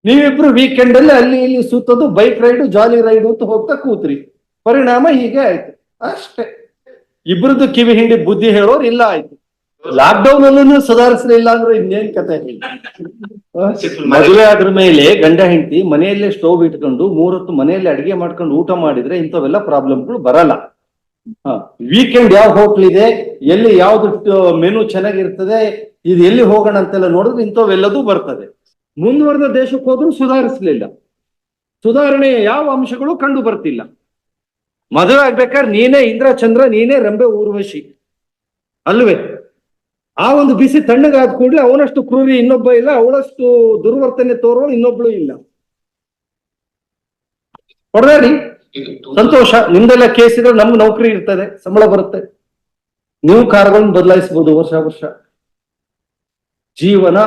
ನೀವಿಬ್ರು ವೀಕೆಂಡ್ ಅಲ್ಲಿ ಅಲ್ಲಿ ಇಲ್ಲಿ ಸುತ್ತೋದು, ಬೈಕ್ ರೈಡು, ಜಾಲಿ ರೈಡು ಅಂತ ಹೋಗ್ತಾ ಕೂತ್ರಿ. ಪರಿಣಾಮ ಹೀಗೆ ಆಯ್ತು ಅಷ್ಟೇ. ಇಬ್ರದ್ದು ಕಿವಿ ಹಿಂಡಿ ಬುದ್ಧಿ ಹೇಳೋರು ಇಲ್ಲ ಆಯ್ತು. ಲಾಕ್ಡೌನ್ ಅಲ್ಲೂ ಸುಧಾರಿಸಲಿಲ್ಲ ಅಂದ್ರೆ ಇನ್ನೇನ್ ಕತೆ. ಮದುವೆ ಆದ್ರ ಮೇಲೆ ಗಂಡ ಹೆಂಡತಿ ಮನೆಯಲ್ಲೇ ಸ್ಟೋವ್ ಇಟ್ಕೊಂಡು 3 ಹೊತ್ತು ಮನೆಯಲ್ಲೇ ಅಡಿಗೆ ಮಾಡ್ಕೊಂಡು ಊಟ ಮಾಡಿದ್ರೆ ಇಂಥವೆಲ್ಲ ಪ್ರಾಬ್ಲಮ್ಗಳು ಬರಲ್ಲ. ವೀಕೆಂಡ್ ಯಾವ ಹೋಟ್ಲ್ ಇದೆ, ಎಲ್ಲಿ ಯಾವ್ದು ಮೆನು ಚೆನ್ನಾಗಿರ್ತದೆ, ಇದು ಎಲ್ಲಿ ಹೋಗೋಣ ಅಂತೆಲ್ಲ ನೋಡಿದ್ರೆ ಇಂಥವೆಲ್ಲದೂ ಬರ್ತದೆ. ಮುಂದುವರೆದ ದೇಶಕ್ಕೆ ಹೋದ್ರೂ ಸುಧಾರಿಸಲಿಲ್ಲ. ಸುಧಾರಣೆಯ ಯಾವ ಅಂಶಗಳು ಕಂಡು ಬರ್ತಿಲ್ಲ. ಮದುವೆ ಆಗ್ಬೇಕಾದ್ರೆ ನೀನೇ ಇಂದ್ರ ಚಂದ್ರ, ನೀನೇ ರಂಬೆ ಊರ್ವಶಿ ಅಲ್ವೇ? ಆ ಒಂದು ಬಿಸಿ ತಣ್ಣಗಾದ ಕೂಡಲೇ ಅವನಷ್ಟು ಕ್ರೂರಿ ಇನ್ನೊಬ್ಬ ಇಲ್ಲ, ಅವಳಷ್ಟು ದುರ್ವರ್ತನೆ ತೋರೋಳು ಇನ್ನೊಬ್ಳು ಇಲ್ಲ. ಹೊಡೆದಾಡಿ ಸಂತೋಷ. ನಿಮ್ದೆಲ್ಲ ಕೇಸ್ ಇದ್ರೆ ನಮ್ಗೆ ನೌಕರಿ ಇರ್ತದೆ, ಸಂಬಳ ಬರುತ್ತೆ, ನೀವು ಕಾರ್ಗಳನ್ನ ಬದಲಾಯಿಸಬಹುದು ವರ್ಷ ವರ್ಷ. ಜೀವನ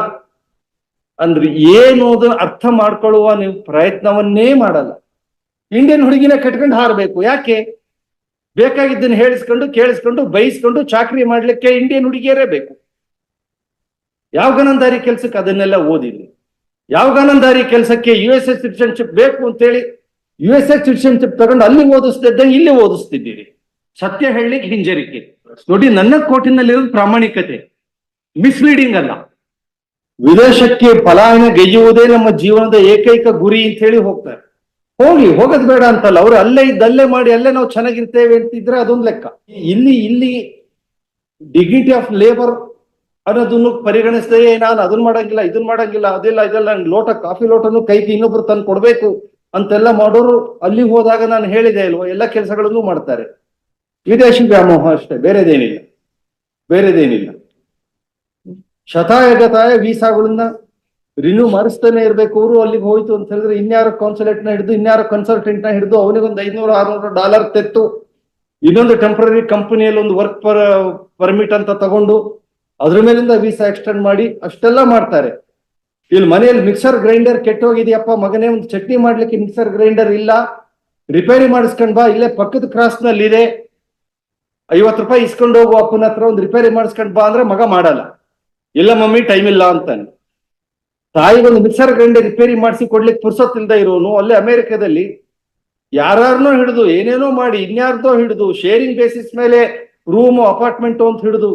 ಅಂದ್ರೆ ಏನು ಅದನ್ನ ಅರ್ಥ ಮಾಡ್ಕೊಳ್ಳುವ ನೀವು ಪ್ರಯತ್ನವನ್ನೇ ಮಾಡಲ್ಲ. ಇಂಡಿಯನ್ ಹುಡುಗಿನ ಕಟ್ಕೊಂಡು ಹಾರಬೇಕು. ಯಾಕೆ? ಬೇಕಾಗಿದ್ದನ್ನು ಹೇಳಿಸ್ಕೊಂಡು ಕೇಳಿಸ್ಕೊಂಡು ಬೈಸ್ಕೊಂಡು ಚಾಕ್ರಿ ಮಾಡ್ಲಿಕ್ಕೆ ಇಂಡಿಯನ್ ಹುಡುಗಿಯರೇ ಬೇಕು. ಯಾವ ಗನಂದಾರಿ ಕೆಲ್ಸಕ್ಕೆ ಅದನ್ನೆಲ್ಲ ಓದಿದ್ರಿ? ಯಾವ ಗನಂದಾರಿ ಕೆಲಸಕ್ಕೆ US ಸಿಟಿಸನ್ಶಿಪ್ ಬೇಕು ಅಂತೇಳಿ US ಸಿಟಿಸನ್ಶಿಪ್ ತಗೊಂಡು ಅಲ್ಲಿ ಓದಿಸ್ತಿದ್ದಂಗೆ ಇಲ್ಲಿ ಓದಿಸ್ತಿದ್ದೀರಿ. ಸತ್ಯ ಹೇಳಲಿಕ್ಕೆ ಹಿಂಜರಿಕೆ. ನೋಡಿ, ನನ್ನ ಕೋಟಿನಲ್ಲಿರೋದು ಪ್ರಾಮಾಣಿಕತೆ, ಮಿಸ್ಲೀಡಿಂಗ್ ಅಲ್ಲ. ವಿದೇಶಕ್ಕೆ ಪಲಾಯನ ಗೆಯ್ಯುವುದೇ ನಮ್ಮ ಜೀವನದ ಏಕೈಕ ಗುರಿ ಅಂತ ಹೇಳಿ ಹೋಗ್ತಾರೆ. ಹೋಗೋದು ಬೇಡ ಅಂತಲ್ಲ, ಅವ್ರು ಅಲ್ಲೇ ಇದ್ದಲ್ಲೇ ಮಾಡಿ ಅಲ್ಲೇ ನಾವು ಚೆನ್ನಾಗಿರ್ತೇವೆ ಅಂತಿದ್ರೆ ಅದೊಂದು ಲೆಕ್ಕ. ಇಲ್ಲಿ ಡಿಗ್ನಿಟಿ ಆಫ್ ಲೇಬರ್ ಅನ್ನೋದನ್ನು ಪರಿಗಣಿಸದೆ ನಾನು ಅದನ್ನ ಮಾಡಂಗಿಲ್ಲ, ಇದನ್ನ ಮಾಡಂಗಿಲ್ಲ, ಅದೆಲ್ಲ ಇದೆಲ್ಲ ಕಾಫಿ ಲೋಟನು ಕೈಗೆ ಇನ್ನೊಬ್ರು ತಂದು ಕೊಡ್ಬೇಕು ಅಂತೆಲ್ಲ ಮಾಡೋರು ಅಲ್ಲಿ ಹೋದಾಗ ನಾನು ಹೇಳಿದೆ ಅಲ್ವಾ, ಎಲ್ಲ ಕೆಲಸಗಳನ್ನು ಮಾಡ್ತಾರೆ. ವಿದೇಶಿ ವ್ಯಾಮೋಹ ಅಷ್ಟೇ, ಬೇರೆದೇನಿಲ್ಲ. ಶತಾಯಗತಾಯ ವೀಸಾಗಳನ್ನ ರಿನ್ಯೂ ಮಾಡಿಸ್ತಾನೆ ಇರ್ಬೇಕು. ಅವರು ಅಲ್ಲಿಗೆ ಹೋಯ್ತು ಅಂತ ಹೇಳಿದ್ರೆ ಇನ್ಯಾರೋ ಕಾನ್ಸುಲೇಟ್ ನ ಹಿಡಿದು, ಇನ್ಯಾರೋ ಕನ್ಸಲ್ಟೆಂಟ್ ನ ಹಿಡಿದು ಅವನಿಗೊಂದು $500-600 ತೆತ್ತು ಇನ್ನೊಂದು ಟೆಂಪರರಿ ಕಂಪನಿಯಲ್ಲಿ ಒಂದು ವರ್ಕ್ ಪರ್ಮಿಟ್ ಅಂತ ತಗೊಂಡು ಅದ್ರ ಮೇಲಿಂದ ವೀಸಾ ಎಕ್ಸ್ಟೆಂಡ್ ಮಾಡಿ ಅಷ್ಟೆಲ್ಲ ಮಾಡ್ತಾರೆ. ಇಲ್ಲಿ ಮನೆಯಲ್ಲಿ ಮಿಕ್ಸರ್ ಗ್ರೈಂಡರ್ ಕೆಟ್ಟೋಗಿದೆಯಪ್ಪ ಮಗನೇ, ಒಂದು ಚಟ್ನಿ ಮಾಡ್ಲಿಕ್ಕೆ ಮಿಕ್ಸರ್ ಗ್ರೈಂಡರ್ ಇಲ್ಲ, ರಿಪೇರಿ ಮಾಡಿಸ್ಕೊಂಡ್ ಬಾ, ಇಲ್ಲೇ ಪಕ್ಕದ ಕ್ರಾಸ್ ನಲ್ಲಿ ಇದೆ, $50 ಇಸ್ಕೊಂಡು ಹೋಗು ಅಪ್ಪನ ಹತ್ರ, ಒಂದು ರಿಪೇರಿ ಮಾಡಿಸ್ಕೊಂಡ್ ಬಾ ಅಂದ್ರೆ ಮಗ ಮಾಡಲ್ಲ. ಇಲ್ಲ ಮಮ್ಮಿ ಟೈಮ್ ಇಲ್ಲ ಅಂತಾನೆ. ತಾಯಿಗೊಂದು ಮಿಕ್ಸರ್ ಗ್ರೈಂಡರ್ ರಿಪೇರಿ ಮಾಡಿಸಿ ಕೊಡ್ಲಿಕ್ಕೆ ಪುರ್ಸೊತ್ತಿಲ್ದ ಇರೋನು ಅಲ್ಲೇ ಅಮೆರಿಕದಲ್ಲಿ ಯಾರನ್ನೋ ಹಿಡಿದು ಏನೇನೋ ಮಾಡಿ, ಇನ್ಯಾರ್ದೋ ಹಿಡಿದು ಶೇರಿಂಗ್ ಬೇಸಿಸ್ ಮೇಲೆ ರೂಮು ಅಪಾರ್ಟ್ಮೆಂಟು ಅಂತ ಹಿಡಿದು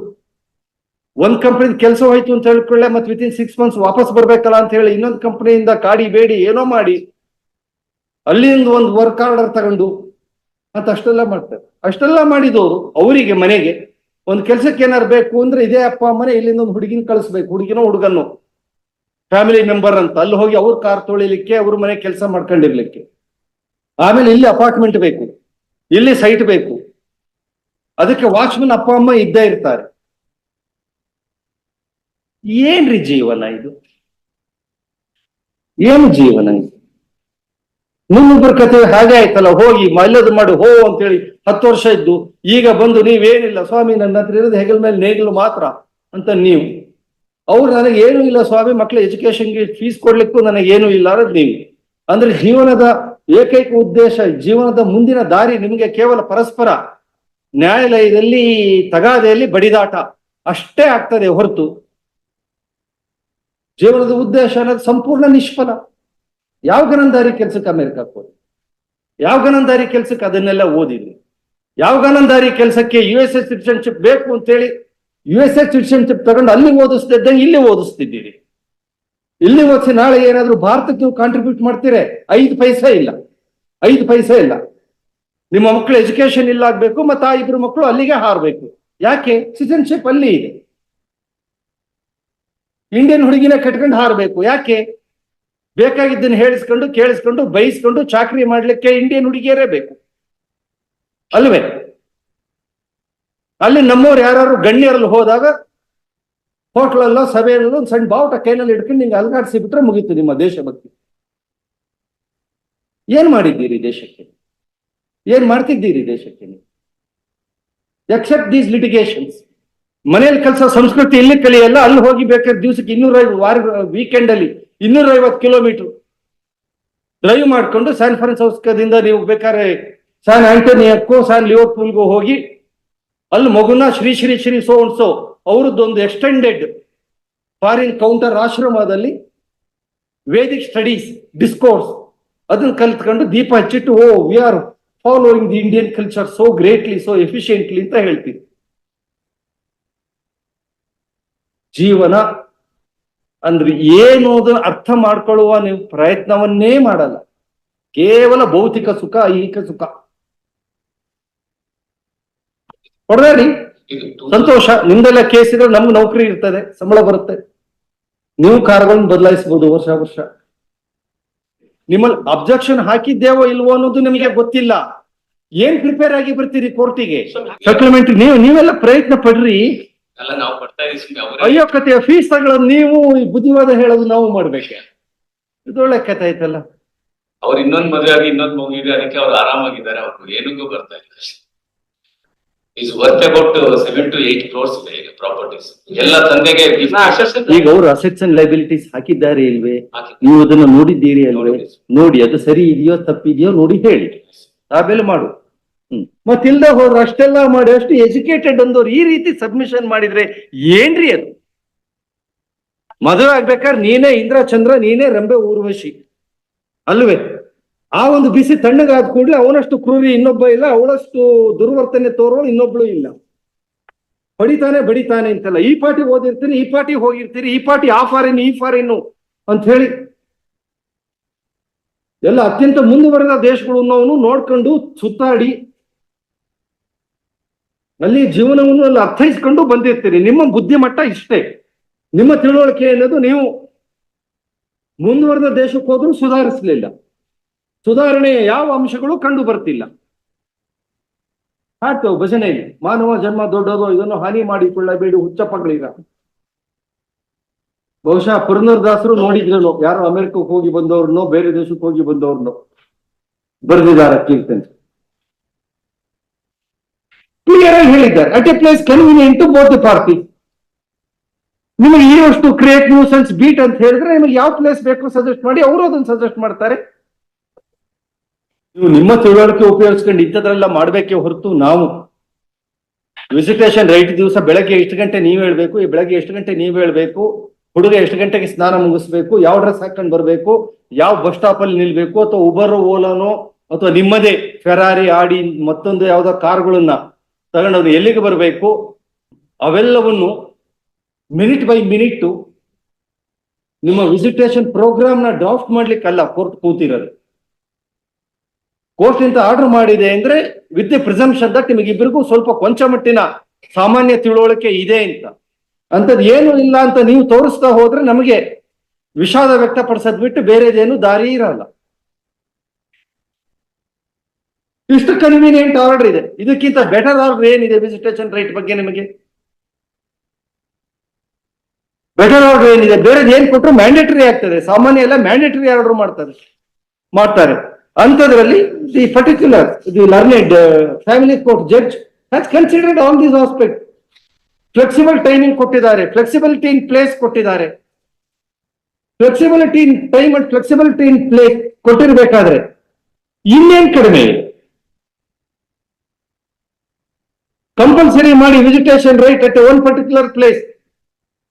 ಒಂದ್ ಕಂಪನಿ ಕೆಲಸ ಹೋಯ್ತು ಅಂತ ಹೇಳ್ಕೊಳ್ಳೆ ಮತ್ತೆ ವಿತಿನ್ 6 months ವಾಪಸ್ ಬರ್ಬೇಕಲ್ಲ ಅಂತ ಹೇಳಿ ಇನ್ನೊಂದು ಕಂಪನಿಯಿಂದ ಕಾಡಿ ಬೇಡಿ ಏನೋ ಮಾಡಿ ಅಲ್ಲಿಂದ ಒಂದು ವರ್ಕ್ ಆರ್ಡರ್ ತಗೊಂಡು ಅಂತ ಅಷ್ಟೆಲ್ಲ ಮಾಡ್ತಾರೆ. ಅಷ್ಟೆಲ್ಲ ಮಾಡಿದವರು ಅವರಿಗೆ ಮನೆಗೆ ಒಂದು ಕೆಲಸಕ್ಕೆ ಏನಾರು ಬೇಕು ಅಂದ್ರೆ ಇದೇ ಅಪ್ಪ ಅಮ್ಮನೆ ಇಲ್ಲಿಂದ ಒಂದು ಹುಡುಗಿನ ಕಳಿಸ್ಬೇಕು, ಹುಡುಗಿನೋ ಹುಡುಗನೋ ಫ್ಯಾಮಿಲಿ ಮೆಂಬರ್ ಅಂತ ಅಲ್ಲಿ ಹೋಗಿ ಅವ್ರ ಕಾರ್ ತೊಳಿಲಿಕ್ಕೆ, ಅವ್ರ ಮನೆ ಕೆಲಸ ಮಾಡ್ಕೊಂಡಿರ್ಲಿಕ್ಕೆ. ಆಮೇಲೆ ಇಲ್ಲಿ ಅಪಾರ್ಟ್ಮೆಂಟ್ ಬೇಕು, ಇಲ್ಲಿ ಸೈಟ್ ಬೇಕು, ಅದಕ್ಕೆ ವಾಚ್ಮನ್ ಅಪ್ಪ ಅಮ್ಮ ಇದ್ದೇ ಇರ್ತಾರೆ. ಏನ್ರಿ ಜೀವನ ಇದು? ಏನು ಜೀವನ ಇದು? ನಿಮ್ಮೊಬ್ಬರ ಕತೆ ಹಾಗೆ ಆಯ್ತಲ್ಲ, ಹೋಗಿ ಮಲ್ಲದು ಮಾಡಿ ಅಂತೇಳಿ 10 ವರ್ಷ ಇದ್ದು ಈಗ ಬಂದು ನೀವೇನಿಲ್ಲ ಸ್ವಾಮಿ, ನನ್ನ ಹತ್ರ ಇರೋದು ಹೆಗಲ ಮೇಲೆ ನೇಗಿಲು ಮಾತ್ರ ಅಂತ ನೀವು. ಅವ್ರು ನನಗೆ ಏನೂ ಇಲ್ಲ ಸ್ವಾಮಿ, ಮಕ್ಕಳ ಎಜುಕೇಶನ್ಗೆ ಫೀಸ್ ಕೊಡ್ಲಿಕ್ಕೂ ನನಗೇನು ಇಲ್ಲ ಅನ್ನೋದು ನೀವು. ಅಂದ್ರೆ ಜೀವನದ ಏಕೈಕ ಉದ್ದೇಶ, ಜೀವನದ ಮುಂದಿನ ದಾರಿ ನಿಮಗೆ ಕೇವಲ ಪರಸ್ಪರ ನ್ಯಾಯಾಲಯದಲ್ಲಿ ತಗಾದೆಯಲ್ಲಿ ಬಡಿದಾಟ ಅಷ್ಟೇ ಆಗ್ತದೆ ಹೊರತು ಜೀವನದ ಉದ್ದೇಶ ಅನ್ನೋದು ಸಂಪೂರ್ಣ ನಿಷ್ಫಲ. ಯಾವ ಗನಂದಾರಿ ಕೆಲ್ಸಕ್ಕೆ ಅಮೆರಿಕಕ್ಕೆ ಹೋದ್ರಿ? ಯಾವ ಗನಂದಾರಿ ಕೆಲ್ಸಕ್ಕೆ ಅದನ್ನೆಲ್ಲ ಓದಿದ್ರಿ? ಯಾವ ಗನಂದಾರಿ ಕೆಲ್ಸಕ್ಕೆ US ಸಿಟಿಸನ್ಶಿಪ್ ಬೇಕು ಅಂತೇಳಿ US ಸಿಟಿಸನ್ಶಿಪ್ ತಗೊಂಡು ಅಲ್ಲಿ ಓದಿಸ್ತಿದ್ದಂಗೆ ಇಲ್ಲಿ ಓದಿಸ್ತಿದ್ದೀರಿ. ಇಲ್ಲಿ ಓದಿಸಿ ನಾಳೆ ಏನಾದ್ರು ಭಾರತಕ್ಕೆ ನೀವು ಕಾಂಟ್ರಿಬ್ಯೂಟ್ ಮಾಡ್ತೀರಾ? 5 ಪೈಸೆ ಇಲ್ಲ, 5 ಪೈಸೆ ಇಲ್ಲ. ನಿಮ್ಮ ಮಕ್ಕಳು ಎಜುಕೇಶನ್ ಇಲ್ಲ ಆಗ್ಬೇಕು, ಮತ್ತೆ ಆ 2 ಮಕ್ಕಳು ಅಲ್ಲಿಗೆ ಹಾರಬೇಕು. ಯಾಕೆ? ಸಿಟಿಸನ್ಶಿಪ್ ಅಲ್ಲಿ ಇದೆ. ಇಂಡಿಯನ್ ಹುಡುಗಿನ ಕಟ್ಕೊಂಡು ಹಾರಬೇಕು. ಯಾಕೆ? ಬೇಕಾಗಿದ್ದನ್ನು ಹೇಳಿಸ್ಕೊಂಡು ಕೇಳಿಸ್ಕೊಂಡು ಬೈಸ್ಕೊಂಡು ಚಾಕ್ರಿ ಮಾಡ್ಲಿಕ್ಕೆ ಇಂಡಿಯನ್ ಹುಡುಗಿಯರೇ ಬೇಕು ಅಲ್ವೇ? ಅಲ್ಲಿ ನಮ್ಮವ್ರು ಯಾರು ಗಣ್ಯರಲ್ಲಿ ಹೋದಾಗ ಹೋಟ್ಲಲ್ಲೋ ಸಭೆಯಲ್ಲೋ ಒಂದು ಸಣ್ಣ ಬಾವುಟ ಕೈನಲ್ಲಿ ಹಿಡ್ಕೊಂಡು ನಿಂಗೆ ಅಲ್ಗಾಡಿಸಿ ಬಿಟ್ರೆ ಮುಗೀತು ನಿಮ್ಮ ದೇಶಭಕ್ತಿ. ಏನ್ ಮಾಡಿದ್ದೀರಿ ದೇಶಕ್ಕೆ? ಏನ್ ಮಾಡ್ತಿದ್ದೀರಿ ದೇಶಕ್ಕೆ ನೀವು? Except these litigations. ಮನೇಲಿ ಕೆಲಸ ಸಂಸ್ಕೃತಿ ಇಲ್ಲಿ ಕಲಿಯಲ್ಲ, ಅಲ್ಲಿ ಹೋಗಿ ಬೇಕಾದ್ರೆ ದಿವಸಕ್ಕೆ 250 ವೀಕೆಂಡ್ ಅಲ್ಲಿ 250 ಕಿಲೋಮೀಟರ್ ಡ್ರೈವ್ ಮಾಡ್ಕೊಂಡು ಸ್ಯಾನ್ ಫ್ರಾನ್ಸಿಸ್ಕೋದಿಂದ ನೀವು ಬೇಕಾದ್ರೆ ಸ್ಯಾನ್ ಆಂಟೋನಿಯಕ್ಕೋ ಸ್ಯಾನ್ ಲಿಯೋಪೋಲ್ಗೋ ಹೋಗಿ ಅಲ್ಲಿ ಮಗುನ Shri Shri Shri so and so ಅವರದ್ದೊಂದು ಎಕ್ಸ್ಟೆಂಡೆಡ್ ಫಾರಿನ್ ಕೌಂಟರ್ ಆಶ್ರಮದಲ್ಲಿ ವೇದಿಕ್ ಸ್ಟಡೀಸ್ ಡಿಸ್ಕೋರ್ಸ್ ಅದನ್ನ ಕಲ್ತ್ಕೊಂಡು ದೀಪ ಹಚ್ಚಿಟ್ಟು oh we are following the Indian culture so greatly so efficiently ಅಂತ ಹೇಳ್ತೀವಿ. ಜೀವನ ಅಂದ್ರೆ ಏನು ಅದನ್ನು ಅರ್ಥ ಮಾಡ್ಕೊಳ್ಳುವ ನೀವು ಪ್ರಯತ್ನವನ್ನೇ ಮಾಡಲ್ಲ. ಕೇವಲ ಭೌತಿಕ ಸುಖ, ಐಹಿಕ ಸುಖ. ಹೊಡೆದಾಡಿ ಸಂತೋಷ, ನಿಮ್ದೆಲ್ಲ ಕೇಸ್ ಇದ್ರೆ ನಮ್ಗೆ ನೌಕರಿ ಇರ್ತದೆ, ಸಂಬಳ ಬರುತ್ತೆ, ನೀವು ಕಾರ್ಗಳನ್ನ ಬದಲಾಯಿಸಬಹುದು ವರ್ಷ ವರ್ಷ. ನಿಮ್ಮಲ್ಲಿ ಅಬ್ಜೆಕ್ಷನ್ ಹಾಕಿದ್ದೇವೋ ಇಲ್ವೋ ಅನ್ನೋದು ನಿಮಗೆ ಗೊತ್ತಿಲ್ಲ. ಏನ್ ಪ್ರಿಪೇರ್ ಆಗಿ ಬರ್ತೀರಿ ಕೋರ್ಟಿಗೆ? ಸಪ್ಲಿಮೆಂಟ್ರಿ ನೀವೆಲ್ಲ ಪ್ರಯತ್ನ ಪಡ್ರಿ. ಅಯ್ಯೋ ಕಥೆಯ ಫೀಸ್ ತಗೊಳ್ಳೋದು ನೀವು, ಬುದ್ಧಿವಾದ ಹೇಳೋದು ನಾವು ಮಾಡ್ಬೇಕೆ? ಇದು ಒಳ್ಳೆ ಕಥೆ ಆಯ್ತಲ್ಲ. ಅವ್ರು ಇನ್ನೊಂದು ಮದುವೆ ಆಗಿ ಇನ್ನೊಂದು ಮಗುವಿದೆ, ಅದಕ್ಕೆ ಅವ್ರು ಆರಾಮಾಗಿದ್ದಾರೆ, ಅವ್ರು ಏನಕ್ಕೂ ಬರ್ತಾ ಇಲ್ಲ. is worth about 7 to 8 crores properties ಎಲ್ಲ ತಂದೆಗೆ. ಈಗ ಅವರು ಅಸೆಟ್ಸ್ ಅಂಡ್ ಲೈಬಿಲಿಟೀಸ್ ಹಾಕಿದ್ದಾರೆ ಇಲ್ವೇ? ನೀವು ಅದನ್ನ ನೋಡಿದ್ದೀರಿ ಅಲ್ವೇ? ನೋಡಿ ಅದು ಸರಿ ಇದೆಯೋ ತಪ್ಪಿದೆಯೋ ನೋಡಿ ಹೇಳಿ, ಆಮೇಲೆ ಮಾಡು. ಮತ್ತಿಲ್ದ ಹೋದ್ರೆ ಅಷ್ಟೆಲ್ಲ ಮಾಡಿ ಅಷ್ಟು ಎಜುಕೇಟೆಡ್ ಅಂದವ್ರು ಈ ರೀತಿ ಸಬ್ಮಿಷನ್ ಮಾಡಿದ್ರೆ ಏನ್ರಿ ಅದು? ಮದುವೆ ಆಗ್ಬೇಕಾದ್ರೆ ನೀನೇ ಇಂದ್ರ ಚಂದ್ರ, ನೀನೇ ರಂಬೆ ಊರ್ವಶಿ ಅಲ್ವೇ? ಆ ಒಂದು ಬಿಸಿ ತಣ್ಣಗಾದ ಕೂಡಲೇ ಅವನಷ್ಟು ಕ್ರೂರಿ ಇನ್ನೊಬ್ಬ ಇಲ್ಲ, ಅವಳಷ್ಟು ದುರ್ವರ್ತನೆ ತೋರೋಳು ಇನ್ನೊಬ್ಳು ಇಲ್ಲ. ಬಡಿತಾನೆ ಅಂತಲ್ಲ, ಈ ಪಾರ್ಟಿ ಓದಿರ್ತೀರಿ, ಈ ಪಾರ್ಟಿ ಹೋಗಿರ್ತೀರಿ, ಈ ಪಾರ್ಟಿ ಆ ಫಾರಿನ್ ಈ ಫಾರಿನ್ನು ಅಂತ ಹೇಳಿ ಎಲ್ಲ ಅತ್ಯಂತ ಮುಂದುವರೆದ ದೇಶಗಳು ನೋಡ್ಕೊಂಡು ಸುತ್ತಾಡಿ ಅಲ್ಲಿ ಜೀವನವನ್ನು ಅಲ್ಲಿ ಅರ್ಥೈಸ್ಕೊಂಡು ಬಂದಿರ್ತೀರಿ. ನಿಮ್ಮ ಬುದ್ಧಿಮಟ್ಟ ಇಷ್ಟೇ, ನಿಮ್ಮ ತಿಳುವಳಿಕೆ ಅನ್ನೋದು ನೀವು ಮುಂದುವರೆದ ದೇಶಕ್ಕೆ ಹೋದ್ರೂ ಸುಧಾರಿಸಲಿಲ್ಲ, ಸುಧಾರಣೆಯ ಯಾವ ಅಂಶಗಳು ಕಂಡು ಬರ್ತಿಲ್ಲ. ಹಾಡ್ತೇವೆ ಭಜನೆಯಲ್ಲಿ, ಮಾನವ ಜನ್ಮ ದೊಡ್ಡದು, ಇದನ್ನು ಹಾನಿ ಮಾಡಿಕೊಳ್ಳಬೇಡಿ ಹುಚ್ಚಪ್ಪಗಳಿಗ. ಬಹುಶಃ ಪುರಂದರದಾಸರು ನೋಡಿದ್ರು, ಯಾರೋ ಅಮೆರಿಕಕ್ಕೆ ಹೋಗಿ ಬಂದವ್ರನ್ನೋ ಬೇರೆ ದೇಶಕ್ಕೆ ಹೋಗಿ ಬಂದವ್ರನ್ನೋ ಬರೆದಿದ್ದಾರೆ ಕೀರ್ತನೆ. ಕ್ಲಿಯರ್ ಆಗಿ ಹೇಳಿದ್ದಾರೆ, at a place convenient to both the party. ನಿಮಗೆ ಈ ಅಷ್ಟು ಕ್ರಿಯೇಟ್ ನ್ಯೂಸೆನ್ಸ್ ಬೀಟ್ ಅಂತ ಹೇಳಿದ್ರೆ ನಿಮಗೆ ಯಾವ ಪ್ಲೇಸ್ ಬೇಕು ಸಜೆಸ್ಟ್ ಮಾಡಿ, ಅವರು ಅದನ್ನು ಸಜೆಸ್ಟ್ ಮಾಡ್ತಾರೆ. ನೀವು ನಿಮ್ಮ ತಿಳುವಳಿಕೆ ಉಪಯೋಗಿಸ್ಕೊಂಡು ಇಂಥದ್ರೆಲ್ಲ ಮಾಡ್ಬೇಕೆ ಹೊರತು, ನಾವು ವಿಸಿಟೇಷನ್ ರೈಟ್ ದಿವಸ ಬೆಳಗ್ಗೆ ಎಷ್ಟು ಗಂಟೆ ನೀವು ಹೇಳ್ಬೇಕು, ಈ ಬೆಳಗ್ಗೆ ಎಷ್ಟು ಗಂಟೆ ನೀವು ಹೇಳ್ಬೇಕು, ಹುಡುಗ ಎಷ್ಟು ಗಂಟೆಗೆ ಸ್ನಾನ ಮುಗಿಸ್ಬೇಕು, ಯಾವ ಡ್ರೆಸ್ ಹಾಕೊಂಡು ಬರ್ಬೇಕು, ಯಾವ ಬಸ್ ಸ್ಟಾಪ್ ಅಲ್ಲಿ ನಿಲ್ಬೇಕು, ಅಥವಾ ಉಬರ್ ಓಲಾನೋ ಅಥವಾ ನಿಮ್ಮದೇ ಫೆರಾರಿ ಆಡಿ ಮತ್ತೊಂದು ಯಾವ್ದೋ ಕಾರ್ಗಳನ್ನ ತಗೊಂಡವ್ರು ಎಲ್ಲಿಗೆ ಬರಬೇಕು, ಅವೆಲ್ಲವನ್ನು ಮಿನಿಟ್ ಬೈ ಮಿನಿಟ್ ನಿಮ್ಮ ವಿಸಿಟೇಷನ್ ಪ್ರೋಗ್ರಾಮ್ ನ ಡ್ರಾಫ್ಟ್ ಮಾಡ್ಲಿಕ್ಕಲ್ಲ ಕೋರ್ಟ್ ಕೂತಿರೋದು. ಕೋರ್ಟ್ ಇಂತ ಆರ್ಡರ್ ಮಾಡಿದೆ ಅಂದ್ರೆ ವಿತ್ ದಿ ಪ್ರಿಸಂಪ್ಷನ್ ದಟ್ ನಿಮಗಿಬ್ಬರಿಗೂ ಸ್ವಲ್ಪ ಕೊಂಚ ಮಟ್ಟಿನ ಸಾಮಾನ್ಯ ತಿಳುವಳಿಕೆ ಇದೆ ಅಂತದ್ ಏನು ಇಲ್ಲ ಅಂತ ನೀವು ತೋರಿಸ್ತಾ ಹೋದ್ರೆ ನಮಗೆ ವಿಷಾದ ವ್ಯಕ್ತಪಡಿಸೋದ್ ಬಿಟ್ಟು ಬೇರೆದೇನು ದಾರಿ ಇರಲ್ಲ. ಇಷ್ಟು ಕನ್ವೀನಿಯಂಟ್ ಆರ್ಡರ್ ಇದೆ, ಇದಕ್ಕಿಂತ ಬೆಟರ್ ಆರ್ಡರ್ ಏನಿದೆ ವಿಸಿಟೇಷನ್ ರೈಟ್ ಬಗ್ಗೆ? ನಿಮಗೆ ಬೆಟರ್ ಆರ್ಡರ್ ಏನಿದೆ? ಬೇರೆದು ಏನ್ ಕೊಟ್ಟರು ಮ್ಯಾಂಡೇಟರಿ ಆಗ್ತದೆ. ಸಾಮಾನ್ಯ ಎಲ್ಲ ಮ್ಯಾಂಡೇಟರಿ ಆರ್ಡರ್ ಮಾಡ್ತಾರೆ. ಅಂಥದ್ರಲ್ಲಿ the particular the learned family court judge has considered all these aspect. Flexible timing ಕೊಟ್ಟಿದ್ದಾರೆ, ಫ್ಲೆಕ್ಸಿಬಿಲಿಟಿ ಇನ್ ಪ್ಲೇಸ್ ಕೊಟ್ಟಿದ್ದಾರೆ. Flexibility in time and flexibility in place ಕೊಟ್ಟಿರ್ಬೇಕಾದ್ರೆ ಇನ್ನೇನ್ ಕಡಿಮೆ ಇದೆ? ಕಂಪಲ್ಸರಿ ಮಾಡಿ visitation right at one particular place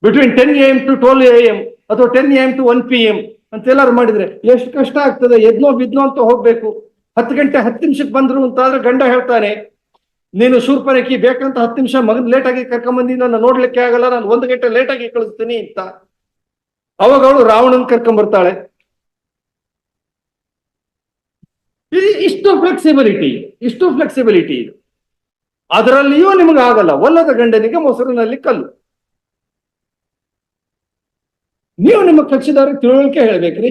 between 10 AM to 12 AM ಅಥವಾ 10 AM to 1 PM ಅಂತ ಎಲ್ಲಾರು ಮಾಡಿದ್ರೆ ಎಷ್ಟು ಕಷ್ಟ ಆಗ್ತದೆ. ಎದ್ನೋ ಬಿದ್ನೋ ಅಂತ ಹೋಗ್ಬೇಕು. 10 ಗಂಟೆ 10 ನಿಮಿಷಕ್ಕೆ ಬಂದ್ರು ಅಂತ ಆದ್ರೆ ಗಂಡ ಹೇಳ್ತಾನೆ, ನೀನು ಶೂರ್ಪನಖಿ ಬೇಕಂತ 10 ನಿಮಿಷ ಮಗನ್ ಲೇಟ್ ಆಗಿ ಕರ್ಕೊಂಬಂದಿ, ನಾನು ನೋಡ್ಲಿಕ್ಕೆ ಆಗಲ್ಲ, ನಾನು 1 ಗಂಟೆ ಲೇಟ್ ಆಗಿ ಕಳಿಸ್ತೀನಿ ಅಂತ. ಅವಾಗ ಅವಳು ರಾವಣನ್ ಕರ್ಕೊಂಡ್ಬರ್ತಾಳೆ. ಇಷ್ಟು ಫ್ಲೆಕ್ಸಿಬಿಲಿಟಿ ಇದು. ಅದರಲ್ಲಿಯೂ ನಿಮಗೆ ಆಗಲ್ಲ. ಒಲ್ಲದ ಗಂಡನಿಗೆ ಮೊಸರಿನಲ್ಲಿ ಕಲ್ಲು. ನೀವು ನಿಮ್ಮ ಕಕ್ಷಿದಾರ ತಿಳುವಳಿಕೆ ಹೇಳ್ಬೇಕ್ರಿ.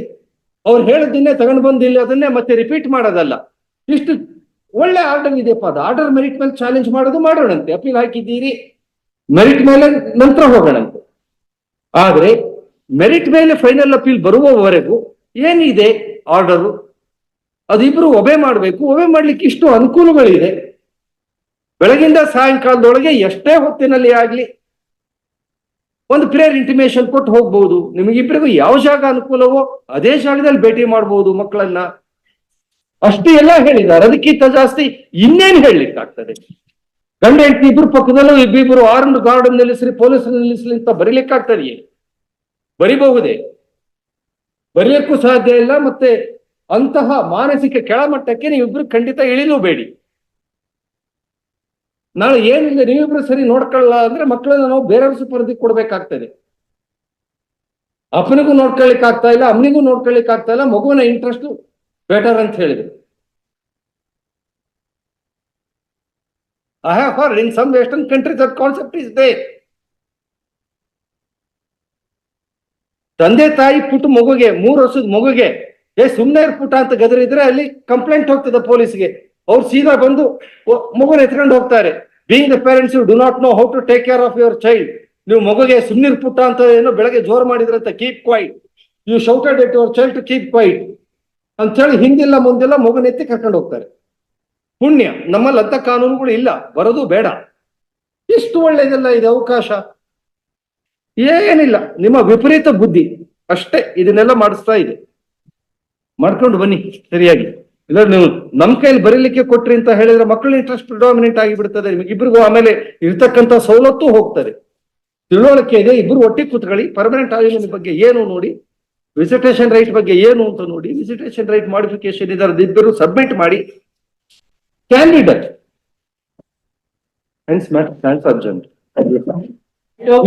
ಅವ್ರು ಹೇಳದನ್ನೇ ತಗೊಂಡು ಬಂದಿಲ್ಲ, ಅದನ್ನೇ ಮತ್ತೆ ರಿಪೀಟ್ ಮಾಡೋದಲ್ಲ. ಇಷ್ಟು ಒಳ್ಳೆ ಆರ್ಡರ್ ಇದೆಯಪ್ಪ, ಅದು ಆರ್ಡರ್ ಮೆರಿಟ್ ಮೇಲೆ ಚಾಲೆಂಜ್ ಮಾಡೋಣಂತೆ. ಅಪೀಲ್ ಹಾಕಿದ್ದೀರಿ, ಮೆರಿಟ್ ಮೇಲೆ ನಂತರ ಹೋಗೋಣಂತೆ. ಆದ್ರೆ ಮೆರಿಟ್ ಮೇಲೆ ಫೈನಲ್ ಅಪೀಲ್ ಬರುವವರೆಗೂ ಏನಿದೆ ಆರ್ಡರು, ಅದಿಬ್ರು ಒಬೆ ಮಾಡಬೇಕು. ಒಬೆ ಮಾಡ್ಲಿಕ್ಕೆ ಇಷ್ಟು ಅನುಕೂಲಗಳಿದೆ. ಬೆಳಗಿಂದ ಸಾಯಂಕಾಲದೊಳಗೆ ಎಷ್ಟೇ ಹೊತ್ತಿನಲ್ಲಿ ಆಗ್ಲಿ ಒಂದು ಪ್ರೇಯರ್ ಇಂಟಿಮೇಷನ್ ಕೊಟ್ಟು ಹೋಗ್ಬಹುದು. ನಿಮಗಿಬ್ಬರಿಗೂ ಯಾವ ಜಾಗ ಅನುಕೂಲವೋ ಅದೇ ಜಾಗದಲ್ಲಿ ಭೇಟಿ ಮಾಡಬಹುದು ಮಕ್ಕಳನ್ನ. ಅಷ್ಟು ಎಲ್ಲ ಹೇಳಿದ್ದಾರೆ. ಅದಕ್ಕಿಂತ ಜಾಸ್ತಿ ಇನ್ನೇನು ಹೇಳಲಿಕ್ಕಾಗ್ತದೆ? ಗಂಡ ಹೆಂಡತಿ ಇಬ್ರು ಪಕ್ಕದಲ್ಲೂ ಇಬ್ಬಿಬ್ರು ಆರ್ಮ್ಡ್ ಗಾರ್ಡ್ ನಿಲ್ಲಿಸ್ರಿ, ಪೊಲೀಸ್ ನಿಲ್ಲಿಸ್ಲಿ ಅಂತ ಬರೀಲಿಕ್ಕಾಗ್ತದೆಯೇ? ಬರಿಬಹುದೇ? ಬರೆಯಕ್ಕೂ ಸಾಧ್ಯ ಇಲ್ಲ. ಮತ್ತೆ ಅಂತಹ ಮಾನಸಿಕ ಕೆಳಮಟ್ಟಕ್ಕೆ ನೀವಿಬ್ರು ಖಂಡಿತ ಇಳಿಲೂಬೇಡಿ. ನಾಳೆ ಏನಿಲ್ಲ, ನೀವಿಬ್ರು ಸರಿ ನೋಡ್ಕೊಳ್ಳಲ್ಲ ಅಂದ್ರೆ ಮಕ್ಕಳನ್ನ ನಾವು ಬೇರೆಯವ್ರ ಸುಪರ್ದಿಗೆ ಕೊಡ್ಬೇಕಾಗ್ತದೆ. ಅಪ್ಪನಿಗೂ ನೋಡ್ಕೊಳ್ಳಿಕ್ ಆಗ್ತಾ ಇಲ್ಲ, ಅಮ್ಮನಿಗೂ ನೋಡ್ಕೊಳ್ಳಿಕ್ ಆಗ್ತಾ ಇಲ್ಲ, ಮಗುವಿನ ಇಂಟ್ರೆಸ್ಟ್ ಬೆಟರ್ ಅಂತ ಹೇಳಿದ್ರು. I have heard in some Western countries that concept is there. ತಂದೆ ತಾಯಿ ಪುಟ್ಟ ಮಗುಗೆ, 3 ವರ್ಷದ ಮಗುಗೆ ಸುಮ್ನೆ ಪುಟ ಅಂತ ಗದರಿದ್ರೆ ಅಲ್ಲಿ ಕಂಪ್ಲೇಂಟ್ ಹೋಗ್ತದೆ ಪೊಲೀಸ್ಗೆ. ಅವ್ರು ಸೀದಾ ಬಂದು ಮಗುನ ಎತ್ಕೊಂಡು ಹೋಗ್ತಾರೆ. Being the parents you do not know how to take care of your child. ನೀವು ಮಗುಗೆ ಸುಮ್ನಿರ್ ಪುಟ್ಟ ಅಂತ ಏನೋ ಬೆಳಗ್ಗೆ ಜೋರ್ ಮಾಡಿದ್ರಂತ, keep quiet, you shouted at your child to keep quiet ಅಂತ ಹೇಳಿ ಹಿಂದಿಲ್ಲ ಮುಂದೆಲ್ಲ ಮಗುನ ಎತ್ತಿ ಕರ್ಕೊಂಡು ಹೋಗ್ತಾರೆ. ಪುಣ್ಯ ನಮ್ಮಲ್ಲಿ ಅಂತ ಕಾನೂನುಗಳು ಇಲ್ಲ, ಬರೋದು ಬೇಡ. ಎಷ್ಟು ಒಳ್ಳೇದಲ್ಲ ಇದು ಅವಕಾಶ. ಏನಿಲ್ಲ, ನಿಮ್ಮ ವಿಪರೀತ ಬುದ್ಧಿ ಅಷ್ಟೇ ಇದನ್ನೆಲ್ಲ ಮಾಡಿಸ್ತಾ ಇದೆ. ಮಾಡ್ಕೊಂಡು ಬನ್ನಿ ಸರಿಯಾಗಿ. ಇಲ್ಲ ನೀವು ನಮ್ ಕೈಲಿ ಬರೀಲಿಕ್ಕೆ ಕೊಟ್ರಿ ಅಂತ ಹೇಳಿದ್ರೆ ಮಕ್ಕಳ ಇಂಟ್ರೆಸ್ಟ್ ಪ್ರಿಡಾಮಿನೆಂಟ್ ಆಗಿ ಬಿಡ್ತದೆ. ನಿಮಗಿಬ್ರಿಗೂ ಆಮೇಲೆ ಇರ್ತಕ್ಕಂಥ ಸವಲತ್ತು ಹೋಗ್ತದೆ. ತಿಳುವಳಿಕೆ ಇದೆ, ಇಬ್ರು ಒಟ್ಟಿಗೆ ಕೂತ್ಕೊಳ್ಳಿ. ಪರ್ಮನೆಂಟ್ ಆಲಿಮೆಂಟ್ ಬಗ್ಗೆ ಏನು ನೋಡಿ, ವಿಸಿಟೇಷನ್ ರೈಟ್ ಬಗ್ಗೆ ಏನು ಅಂತ ನೋಡಿ, ವಿಸಿಟೇಷನ್ ರೈಟ್ ಮಾಡಿಫಿಕೇಶನ್ ಇದರದಿಬ್ಬರು ಸಬ್ಮಿಟ್ ಮಾಡಿ. ಕ್ಯಾಂಡಿಡೇಟ್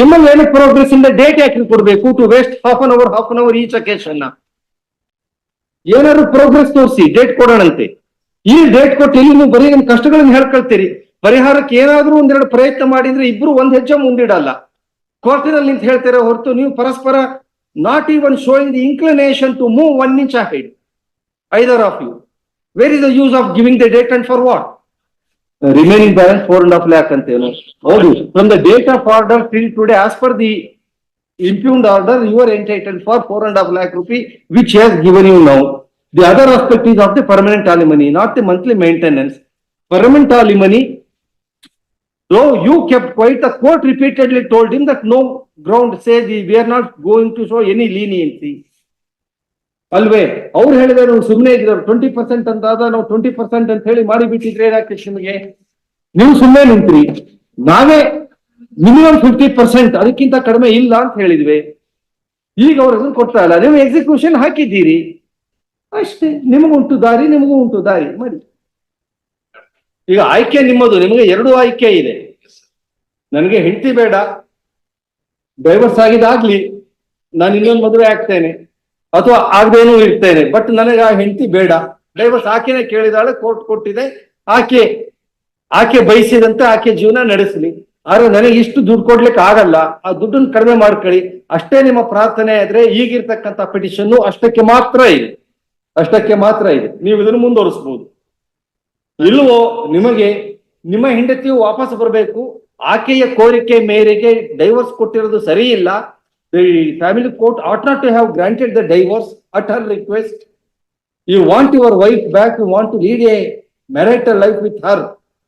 ನಿಮ್ಮಲ್ಲಿ ಏನು ಪ್ರೋಗ್ರೆಸ್ ಇಂದ ಡೇಟ್ ಯಾಕೆ ಕೊಡ್ಬೇಕು? To waste half an hour each occasion. ಏನಾದ್ರು ಪ್ರೋಗ್ರೆಸ್ ತೋರಿಸಿ ಡೇಟ್ ಕೊಡೋಣಂತೆ. ಈ ಡೇಟ್ ಕೊಟ್ಟು ಇಲ್ಲಿ ನೀವು ಬರೀ ನಿಮ್ ಕಷ್ಟಗಳನ್ನ ಹೇಳ್ಕೊಳ್ತೀರಿ. ಪರಿಹಾರಕ್ಕೆ ಏನಾದ್ರೂ ಒಂದೆರಡು ಪ್ರಯತ್ನ ಮಾಡಿದ್ರೆ ಇಬ್ರು ಒಂದ್ ಹೆಜ್ಜೆ ಮುಂದಿಡಲ್ಲ. ಕೋರ್ಟಿನಲ್ಲಿ ನಿಂತ ಹೇಳ್ತಾರೆ ಹೊರತು ನೀವು ಪರಸ್ಪರ not even showing the inclination to move 1 inch ahead, either of you. Where is the use of giving the date and for what? Remaining balance 4.5 lakh ಅಂತ ಏನು? ಹೌದು, from the date of order till today, as per the impugned order, you are entitled for 4.5 lakh rupee, which he has given you now. The other aspect is of the permanent alimony, not the monthly maintenance. Permanent alimony, though you kept quiet, the court repeatedly told him that no ground says we are not going to show any leniency. ಅಲ್ವೇ? ಅವ್ರು ಹೇಳಿದ್ರೆ ನಾವು ಸುಮ್ಮನೆ ಇದ್ರೆ 20% ಅಂತ ಆದ ನಾವು 20% ಅಂತ ಹೇಳಿ ಮಾಡಿಬಿಟ್ಟಿದ್ರೆ ಏನಾಗ್ತದೆ ನಿಮಗೆ? ನೀವು ಸುಮ್ಮನೆ ನಿಂತ್ರಿ. ನಾವೇ ಮಿನಿಮಮ್ 50%, ಅದಕ್ಕಿಂತ ಕಡಿಮೆ ಇಲ್ಲ ಅಂತ ಹೇಳಿದ್ವಿ. ಈಗ ಅವ್ರು ಅದನ್ನು ಕೊಡ್ತಾ ಇಲ್ಲ, ನೀವು ಎಕ್ಸಿಕ್ಯೂಷನ್ ಹಾಕಿದ್ದೀರಿ ಅಷ್ಟೇ. ನಿಮಗುಂಟು ದಾರಿ ಮಾಡಿ. ಈಗ ಆಯ್ಕೆ ನಿಮ್ಮದು. ನಿಮಗೆ 2 ಆಯ್ಕೆ ಇದೆ. ನನಗೆ ಹೆಂಡತಿ ಬೇಡ, ಡೈವರ್ಸ್ ಆಗಿದಾಗ್ಲಿ, ನಾನು ಇನ್ನೊಂದು ಮದುವೆ ಆಗ್ತೇನೆ ಅಥವಾ ಆಗದೇನೂ ಇರ್ತೇನೆ, ಬಟ್ ನನಗೆ ಆ ಹೆಂಡತಿ ಬೇಡ. ಡೈವರ್ಸ್ ಆಕೆನೆ ಕೇಳಿದಾಳೆ, ಕೋರ್ಟ್ ಕೊಟ್ಟಿದೆ, ಆಕೆ ಬಯಸಿದಂತೆ ಆಕೆ ಜೀವನ ನಡೆಸಲಿ. ಆದ್ರೆ ನನಗೆ ಇಷ್ಟು ದುಡ್ಡು ಕೊಡ್ಲಿಕ್ಕೆ ಆಗಲ್ಲ, ಆ ದುಡ್ಡನ್ನು ಕಡಿಮೆ ಮಾಡ್ಕೊಳ್ಳಿ ಅಷ್ಟೇ ನಿಮ್ಮ ಪ್ರಾರ್ಥನೆ ಆದ್ರೆ ಈಗಿರ್ತಕ್ಕಂಥ ಪಿಟಿಷನ್ ಅಷ್ಟಕ್ಕೆ ಮಾತ್ರ ಇದೆ. ನೀವು ಇದನ್ನು ಮುಂದುವರಿಸಬಹುದು. ಇಲ್ವೋ ನಿಮಗೆ ನಿಮ್ಮ ಹೆಂಡತಿಯು ವಾಪಸ್ ಬರಬೇಕು, ಆಕೆಯ ಕೋರಿಕೆ ಮೇರೆಗೆ ಡೈವರ್ಸ್ ಕೊಟ್ಟಿರೋದು ಸರಿ ಇಲ್ಲ. The family court ought not to have granted the divorce at her request. You want your wife back, you want to lead a marital life with her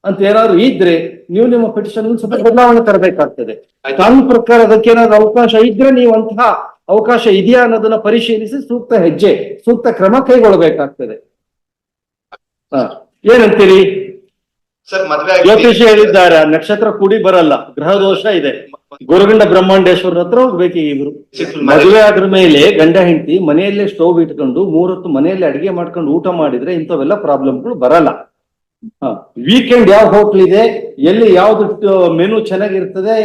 ಅಂತ ಏನಾದ್ರು ಇದ್ರೆ ನೀವು ನಿಮ್ಮ ಪಿಟಿಷನ್ ಸ್ವಲ್ಪ ಬದಲಾವಣೆ ತರಬೇಕಾಗ್ತದೆ. ಕಾನೂನು ಪ್ರಕಾರ ಅದಕ್ಕೆ ಏನಾದ್ರು ಅವಕಾಶ ಇದ್ರೆ ನೀವು ಅಂತಹ ಅವಕಾಶ ಇದೆಯಾ ಅನ್ನೋದನ್ನ ಪರಿಶೀಲಿಸಿ ಸೂಕ್ತ ಕ್ರಮ ಕೈಗೊಳ್ಳಬೇಕಾಗ್ತದೆ. ಏನಂತೀರಿ? ಜ್ಯೋತಿಷಿ ಹೇಳಿದ್ದಾರೆ, ನಕ್ಷತ್ರ ಕೂಡಿ ಬರಲ್ಲ, ಗ್ರಹ ದೋಷ ಇದೆ. ಗುರುಗಂಡ ಬ್ರಹ್ಮಾಂಡೇಶ್ವರ ಹತ್ರ ಹೋಗ್ಬೇಕು. ಇಬ್ರು ಮದುವೆ ಆದ್ರ ಮೇಲೆ ಗಂಡ ಹೆಂಡತಿ ಮನೆಯಲ್ಲೇ ಸ್ಟೋವ್ ಇಟ್ಕೊಂಡು 3 ಹೊತ್ತು ಮನೆಯಲ್ಲೇ ಅಡಿಗೆ ಮಾಡ್ಕೊಂಡು ಊಟ ಮಾಡಿದ್ರೆ ಇಂಥವೆಲ್ಲ ಪ್ರಾಬ್ಲಮ್ಗಳು ಬರಲ್ಲ. ವೀಕೆಂಡ್ ಯಾವ ಹೋಟ್ಲ್ ಇದೆ, ಎಲ್ಲಿ ಯಾವ್ದು ಮೆನು ಚೆನ್ನಾಗಿರ್ತದೆ,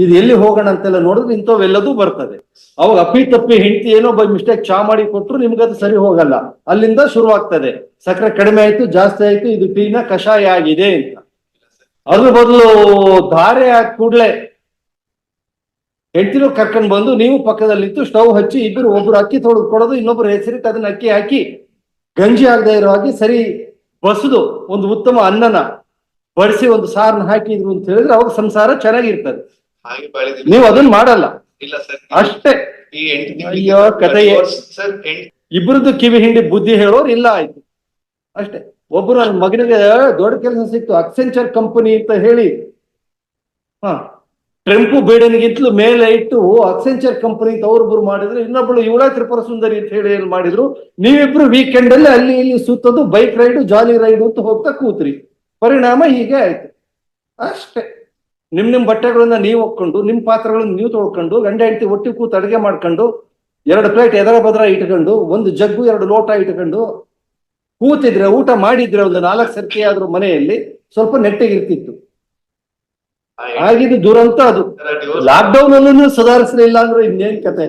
ಇದು ಎಲ್ಲಿ ಹೋಗೋಣ ಅಂತೆಲ್ಲ ನೋಡಿದ್ರೆ ಇಂಥವೆಲ್ಲದೂ ಬರ್ತದೆ. ಅವಾಗ ಅಪ್ಪಿ ಹೆಂಡತಿ ಏನೋ ಬೈ ಮಿಸ್ಟೇಕ್ ಚಾ ಮಾಡಿ ಕೊಟ್ರು ನಿಮ್ಗದು ಸರಿ ಹೋಗಲ್ಲ. ಅಲ್ಲಿಂದ ಶುರುವಾಗ್ತದೆ, ಸಕ್ಕರೆ ಕಡಿಮೆ ಆಯ್ತು, ಜಾಸ್ತಿ ಆಯ್ತು, ಇದು ಟೀನ ಕಷಾಯ ಆಗಿದೆ ಅಂತ. ಅದ್ರ ಬದಲು ಧಾರೆ ಹಾಕಿ ಕೂಡ್ಲೆ ಹೆಂಡತಿನೂ ಕರ್ಕೊಂಡ್ ಬಂದು ನೀವು ಪಕ್ಕದಲ್ಲಿ ನಿಂತು ಸ್ಟವ್ ಹಚ್ಚಿ ಇಬ್ಬರು ಒಬ್ರು ಅಕ್ಕಿ ತೊಳೆದು ಕೊಡೋದು, ಇನ್ನೊಬ್ರು ಹೆಸರಿಟ್ಟು ಅದನ್ನ ಅಕ್ಕಿ ಹಾಕಿ ಗಂಜಿ ಆಗದೆ ಇರೋ ಹಾಗೆ ಸರಿ ಬಸದು ಒಂದು ಉತ್ತಮ ಅನ್ನನ ಬಡಿಸಿ ಒಂದು ಸಾರನ್ನ ಹಾಕಿದ್ರು ಅಂತ ಹೇಳಿದ್ರೆ ಅವಾಗ ಸಂಸಾರ ಚೆನ್ನಾಗಿರ್ತದೆ. ನೀವು ಅದನ್ನ ಮಾಡಲ್ಲ ಅಷ್ಟೇ. ಅಯ್ಯೋ ಕಥೆಯೇ. ಇಬ್ಬರದ್ದು ಕಿವಿ ಹಿಂಡಿ ಬುದ್ಧಿ ಹೇಳೋರು ಇಲ್ಲ, ಆಯ್ತು ಅಷ್ಟೇ. ಒಬ್ರು ನನ್ನ ಮಗನಿಗೆ ದೊಡ್ಡ ಕೆಲಸ ಸಿಕ್ತು, ಅಕ್ಸೆಂಚರ್ ಕಂಪನಿ ಅಂತ ಹೇಳಿ ಟ್ರಂಪು ಬೇಡನ್ಗಿಂತಲೂ ಮೇಲೆ ಇಟ್ಟು ಅಕ್ಸೆಂಚರ್ ಕಂಪನಿ ಅಂತ ಅವ್ರೊಬ್ರು ಮಾಡಿದ್ರು, ಇನ್ನೊಬ್ಳು ಇವಳ ತ್ರಿಪುರ ಸುಂದರಿ ಅಂತ ಹೇಳಿ ಏನ್ ಮಾಡಿದ್ರು. ನೀವಿಬ್ರು ವೀಕೆಂಡ್ ಅಲ್ಲಿ ಅಲ್ಲಿ ಇಲ್ಲಿ ಸುತ್ತೋದು, ಬೈಕ್ ರೈಡು, ಜಾಲಿ ರೈಡು ಅಂತ ಹೋಗ್ತಾ ಕೂತ್ರಿ. ಪರಿಣಾಮ ಹೀಗೆ ಆಯ್ತು ಅಷ್ಟೇ. ನಿಮ್ ಬಟ್ಟೆಗಳನ್ನ ನೀವು ಹೊಕ್ಕೊಂಡು, ನಿಮ್ ಪಾತ್ರಗಳನ್ನ ನೀವು ತೊಳ್ಕೊಂಡು, ಗಂಡ ಹೆಂಡತಿ ಒಟ್ಟಿಗೆ ಕೂತು ಅಡುಗೆ ಮಾಡ್ಕೊಂಡು 2 ಪ್ಲೇಟ್ ಎದರ ಬದರ ಇಟ್ಕೊಂಡು, ಒಂದು ಜಗ್ಗು 2 ಲೋಟ ಇಟ್ಕೊಂಡು ಕೂತಿದ್ರೆ, ಊಟ ಮಾಡಿದ್ರೆ ಒಂದು 4 ಸರ್ತಿ ಆದ್ರೂ ಮನೆಯಲ್ಲಿ ಸ್ವಲ್ಪ ನೆಟ್ಟಗಿರ್ತಿತ್ತು. ಆಗಿದ್ದು ದುರಂತ ಅದು. ಲಾಕ್ಡೌನ್ ಅಲ್ಲೂ ಸುಧಾರಿಸಲಿಲ್ಲ ಅಂದ್ರೆ ಇನ್ನೇನ್ ಕತೆ.